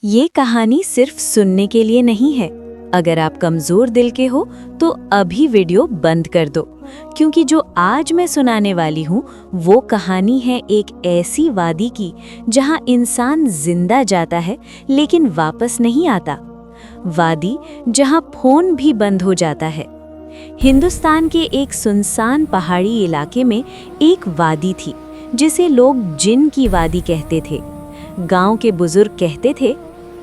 ये कहानी सिर्फ सुनने के लिए नहीं है। अगर आप कमजोर दिल के हो तो अभी वीडियो बंद कर दो, क्योंकि जो आज मैं सुनाने वाली हूँ वो कहानी है एक ऐसी वादी की जहाँ इंसान जिंदा जाता है लेकिन वापस नहीं आता। वादी जहाँ फोन भी बंद हो जाता है। हिंदुस्तान के एक सुनसान पहाड़ी इलाके में एक वादी थी जिसे लोग जिन की वादी कहते थे। गांव के बुजुर्ग कहते थे,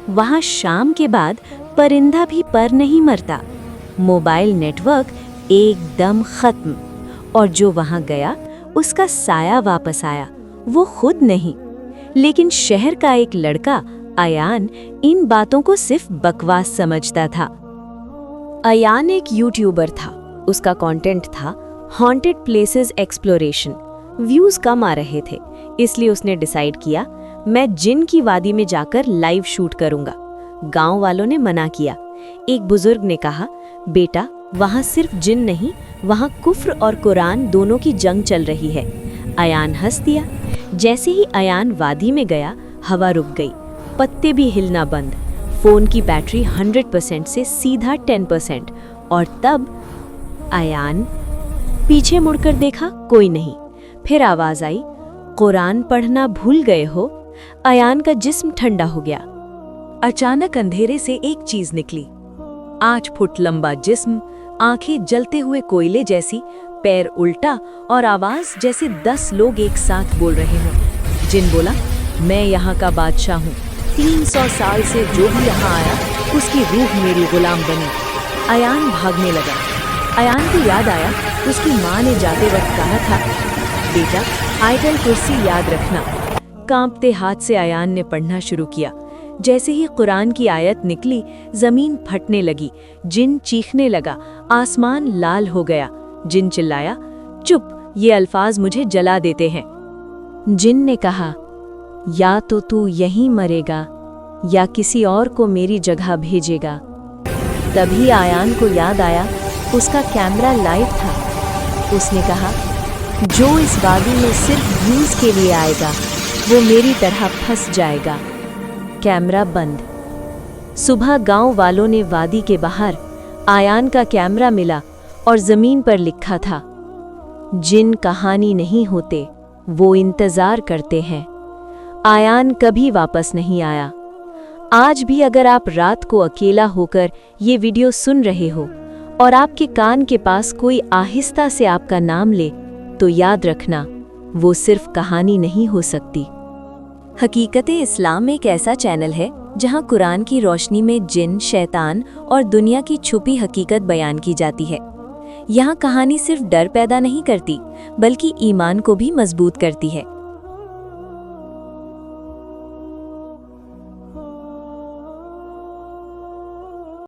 वहाँ शाम के बाद परिंदा भी पर नहीं मरता। मोबाइल नेटवर्क एकदम खत्म, और जो वहाँ गया उसका साया वापस आया, वो खुद नहीं। लेकिन शहर का एक लड़का अयान इन बातों को सिर्फ बकवास समझता था। अयान एक यूट्यूबर था। उसका कंटेंट था हॉन्टेड प्लेसेस एक्सप्लोरेशन। व्यूज कम आ रहे थे, इसलिए उसने डिसाइड किया मैं जिन की वादी में जाकर लाइव शूट करूंगा। गांव वालों ने मना किया। एक बुजुर्ग ने कहा, बेटा वहां सिर्फ जिन नहीं, वहां कुफ्र और कुरान दोनों की जंग चल रही है। अयान हंस दिया। जैसे ही अयान वादी में गया, हवा रुक गई, पत्ते भी हिलना बंद, फोन की बैटरी 100% से सीधा 10%। और तब अयान पीछे मुड़कर देखा, कोई नहीं। फिर आवाज आई, कुरान पढ़ना भूल गए हो? अयान का जिस्म ठंडा हो गया। अचानक अंधेरे से एक चीज निकली। 8 फुट लंबा जिस्म, आंखें जलते हुए कोयले जैसी, पैर उल्टा और आवाज जैसे 10 लोग एक साथ बोल रहे हों। जिन बोला, मैं यहाँ का बादशाह हूँ। 300 साल से जो भी यहाँ आया उसकी रूह मेरी गुलाम बनी। अयान भागने लगा। अयान को याद आया उसकी माँ ने जाते वक्त कहा था, बेटा आयतल कुर्सी याद रखना। कांपते हाथ से अयान ने पढ़ना शुरू किया। जैसे ही कुरान की आयत निकली, जमीन फटने लगी, जिन चीखने लगा, आसमान लाल हो गया। जिन चिल्लाया, चुप, ये अल्फाज मुझे जला देते हैं। जिन ने कहा, या तो तू यहीं मरेगा या किसी और को मेरी जगह भेजेगा। तभी अयान को याद आया उसका कैमरा लाइव था। उसने कहा, जो इस वादी में सिर्फ व्यूज के लिए आएगा वो मेरी तरह फंस जाएगा। कैमरा बंद। सुबह गांव वालों ने वादी के बाहर अयान का कैमरा मिला और जमीन पर लिखा था, जिन कहानी नहीं होते, वो इंतजार करते हैं। अयान कभी वापस नहीं आया। आज भी अगर आप रात को अकेला होकर ये वीडियो सुन रहे हो और आपके कान के पास कोई आहिस्ता से आपका नाम ले, तो याद रखना, वो सिर्फ कहानी नहीं हो सकती। हकीकत-ए-इस्लाम एक ऐसा चैनल है जहां कुरान की रोशनी में जिन, शैतान और दुनिया की छुपी हकीकत बयान की जाती है। यहाँ कहानी सिर्फ डर पैदा नहीं करती, बल्कि ईमान को भी मजबूत करती है।